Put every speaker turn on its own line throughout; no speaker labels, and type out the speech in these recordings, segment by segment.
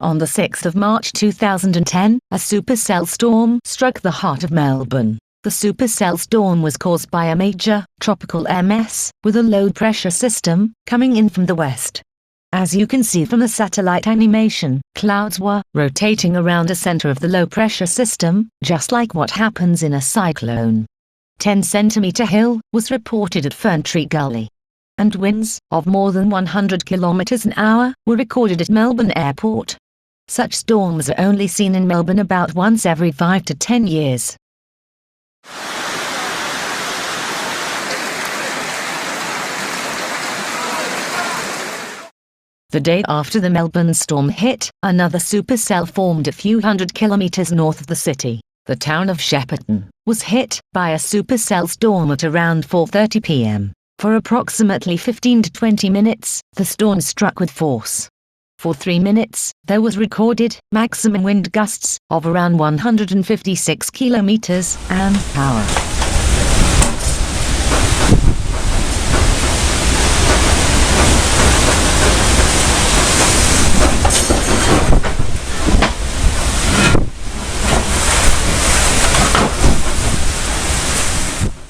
On the 6th of March 2010, a supercell storm struck the heart of Melbourne. The supercell storm was caused by a major, tropical MS, with a low-pressure system, coming in from the west. As you can see from the satellite animation, clouds were rotating around a center of the low-pressure system, just like what happens in a cyclone. 10-centimeter hail was reported at Ferntree Gully. And winds of more than 100 kilometers an hour were recorded at Melbourne Airport. Such storms are only seen in Melbourne about once every 5 to 10 years. The day after the Melbourne storm hit, another supercell formed a few hundred kilometers north of the city. The town of Shepparton was hit by a supercell storm at around 4:30 p.m. For approximately 15 to 20 minutes, the storm struck with force. For 3 minutes, there was recorded maximum wind gusts of around 156 kilometers an hour.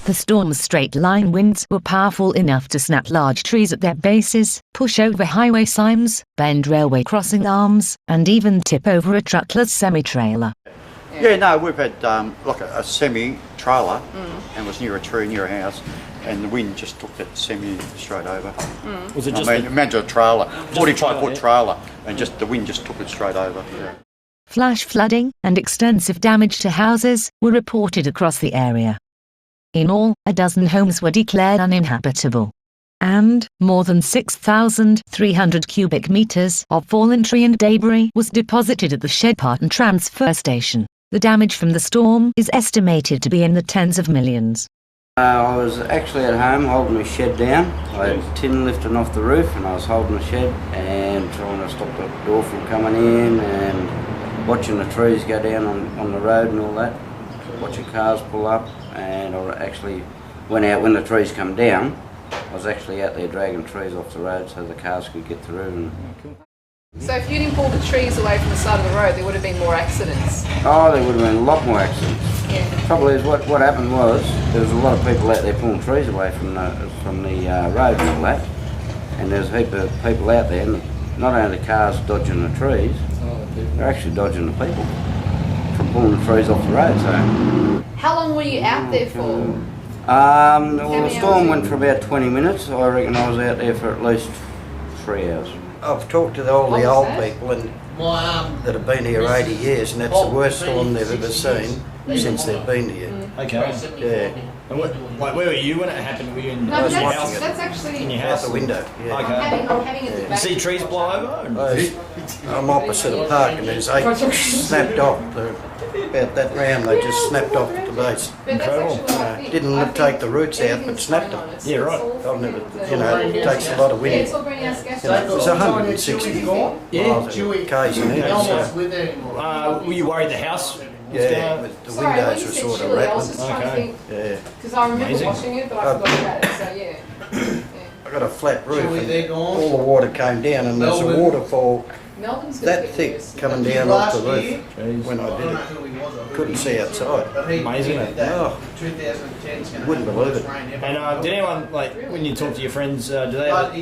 The storm's straight-line winds were powerful enough to snap large trees at their bases, push over highway signs, bend railway crossing arms, and even tip over a truckless semi-trailer.
Yeah, no, we've had like a semi-trailer and was near a tree, near a house, and the wind just took that semi straight over.
Was it just
imagine a trailer, 45-foot trailer, and just the wind just took it straight over. Yeah.
Flash flooding and extensive damage to houses were reported across the area. In all, a dozen homes were declared uninhabitable. And more than 6,300 cubic meters of fallen tree and debris was deposited at the Shepparton transfer station. The damage from the storm is estimated to be in the tens of millions.
I was actually at home holding my shed down. I had tin lifting off the roof and I was holding the shed and trying to stop the door from coming in and watching the trees go down on the road and all that. Watching cars pull up, and I actually went out when the trees come down. I was actually out there dragging trees off the road so the cars could get through.
So if you didn't pull the trees away from the side of the road, there would have been more accidents?
Oh, there would have been a lot more accidents.
Yeah.
The trouble is, what happened was, there was a lot of people out there pulling trees away from the road and all that, and there's a heap of people out there, and not only the cars dodging the trees, they're actually dodging the people from pulling the trees off the road. So.
How long were you out there for?
Well, the storm went for about 20 minutes. I reckon I was out there for at least 3 hours.
I've talked to all the old people and that have been here 80 years, and that's the worst storm they've ever seen since they've been here.
Okay.
Yeah.
And where were you when it happened? Were you in
No,
your
that's,
house?
that's actually...
In your
Out
house?
the window, yeah.
I'm having it at the
You
back.
see trees blow over?
I'm opposite a park and there's 8 snapped off. About that round they just snapped off at the base.
But that's actually what I think.
Didn't take the roots out but snapped them.
Yeah, right.
I've never, it takes a lot of
Yeah,
wind.
it's all greenhouse gas.
There's 160 miles k's an hour.
Were you worried the house was
Yeah,
down?
but the
Sorry, when
windows
you
were
said
sort of
chilly, I was
rattling.
just trying to think,
Yeah.
because I remember
Amazing.
watching it, but I forgot about it, so yeah.
I got a flat roof and all the water came down and there's a waterfall
Melbourne's gonna
that
get
thick
worse.
coming down off the roof when I did it. Couldn't see outside.
Amazing, isn't it?
Oh, wouldn't believe it.
And did anyone, like, when you talk to your friends, do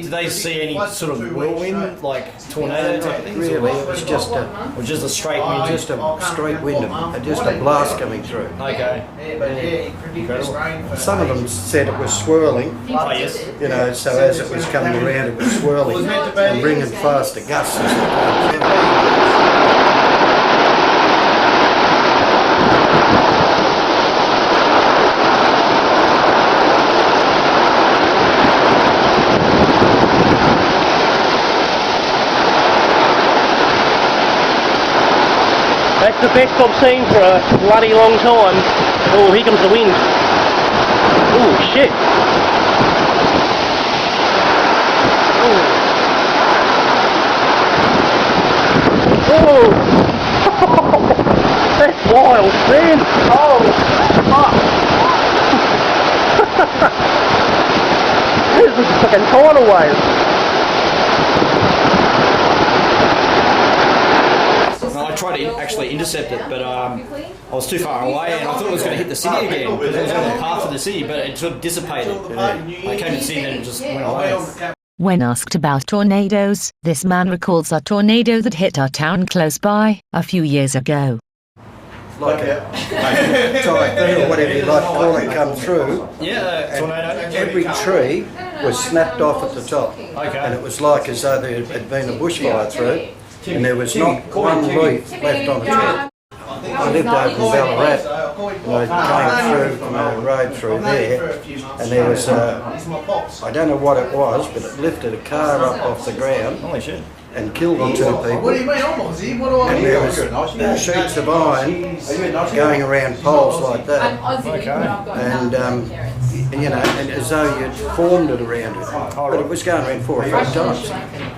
they see any sort of whirlwind, like tornado type things?
Really, it was just
Or just a straight wind?
a straight wind, just a blast coming through.
Okay.
Some of them said it was swirling,
Oh, yes.
so as it was coming around it was swirling and bringing faster gusts as it came.
That's the best I've seen for a bloody long time. Oh, here comes the wind. Oh, shit. Oh. That's wild, man. Oh, fuck. This is a fucking tidal wave.
tried to actually intercept it, but I was too far away, and I thought it was going to hit the city again because it was on the path of the city, but it sort of dissipated. I came to the city and then it just went away.
When asked about tornadoes, this man recalls a tornado that hit our town close by a few years ago.
Like a typhoon or whatever you like to call it come through.
Yeah, tornado.
Every tree was snapped off at the top. And it was like as though there had been a bushfire through, and there was not one leaf left on the tree. I lived over in Ballarat, and I came through on a road through there, and there was I don't know what it was, but it lifted a car up off the ground.
Holy shit.
And killed 2 people. What do you mean, I'm Aussie? What do I do? And there was sheets of iron going around poles like that. And, you know, and as though you'd formed it around it. But it was going around 4 or 5 times.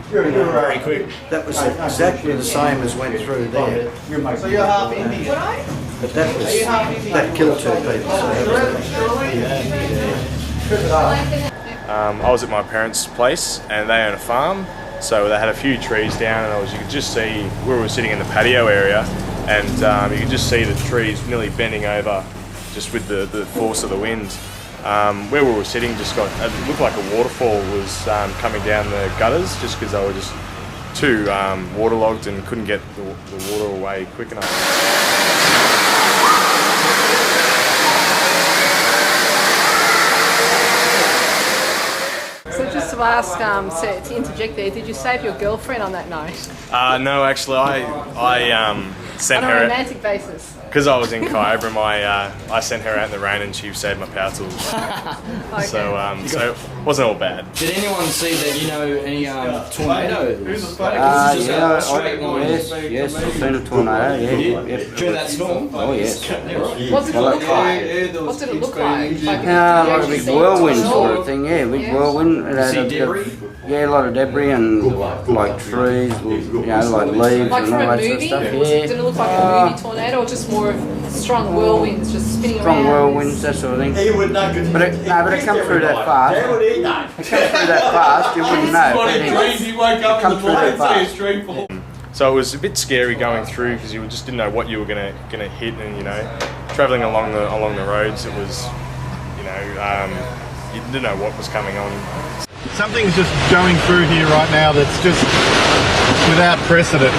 Very quick.
That was exactly the same as went through there.
So you're half Indian?
But that killed 2 people.
I was at my parents' place and they own a farm. So they had a few trees down, and you could just see where we were sitting in the patio area, and you could just see the trees nearly bending over, just with the force of the wind. Where we were sitting, it looked like a waterfall was coming down the gutters, just because they were just too waterlogged and couldn't get the water away quick enough.
To ask, to interject there, did you save your girlfriend on that note?
No, actually, I sent
on
her...
On a romantic basis?
Because I was in Kyabram, I sent her out in the rain and she saved my power tools.
Okay.
So it wasn't all bad.
Did anyone see that, any tornadoes?
Yes, I've seen a tornado, yeah.
During that storm?
Oh, yes.
What did it look like? What did it look like?
Like a big whirlwind sort of thing, yeah, big whirlwind.
Debris?
Yeah, a lot of debris and like trees, like leaves
Like
and
from
all
a
that sort of
movie?
stuff.
Did it look like a movie tornado or just more of strong whirlwinds just spinning
Strong
around?
whirlwinds, that sort of thing. But it comes through that fast. It comes through that fast, you wouldn't know. It comes through that fast.
So it was a bit scary going through because you just didn't know what you were gonna hit, and travelling along the roads, it was you didn't know what was coming on.
Something's just going through here right now that's just without precedent.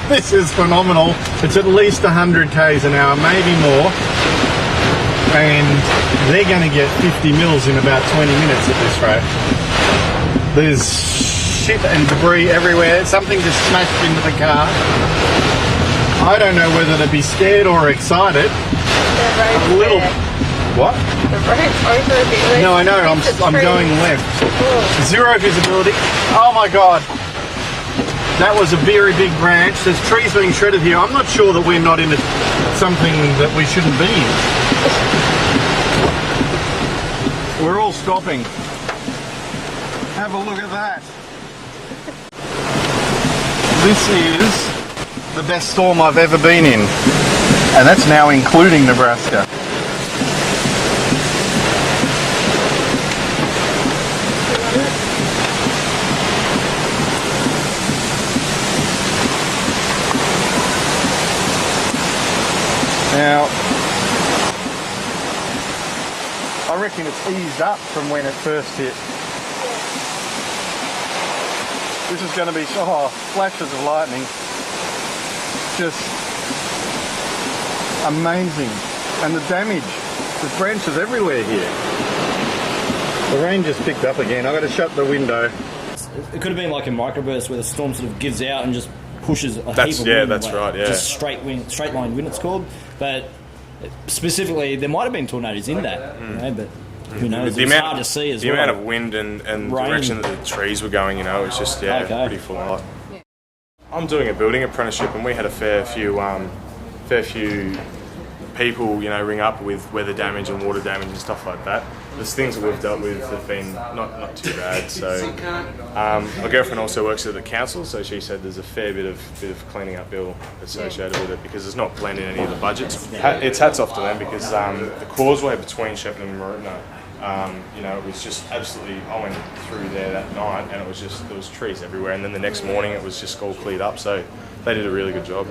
This is phenomenal. It's at least 100 k's an hour, maybe more. And they're going to get 50 mils in about 20 minutes at this rate. There's shit and debris everywhere. Something just smashed into the car. I don't know whether to be scared or excited. A little. What?
The road's over a bit.
No, I know. I'm going left. Zero visibility. Oh my god. That was a very big branch. There's trees being shredded here. I'm not sure that we're not in something that we shouldn't be in. We're all stopping. Have a look at that. This is the best storm I've ever been in. And that's now including Nebraska. Now, I reckon it's eased up from when it first hit. This is going to be, flashes of lightning. Just amazing. And the damage, there's branches everywhere here. The rain just picked up again. I've got to shut the window.
It could have been like a microburst where the storm sort of gives out and just pushes a heap of wind.
That's right, yeah.
Just straight line wind it's called. But specifically, there might have been tornadoes in that, but who knows? It's hard to see as well.
The amount of wind and the direction that the trees were going, it's just, pretty full on. I'm doing a building apprenticeship, and we had a fair few people, ring up with weather damage and water damage and stuff like that. The things that we've dealt with have been not too bad. So my girlfriend also works at the council, so she said there's a fair bit of cleaning up bill associated with it because it's not blending any of the budgets. It's hats off to them because the causeway between Shepparton and Maroona You know, it was just absolutely, I went through there that night and it was just, there was trees everywhere, and then the next morning it was just all cleared up, so they did a really good job.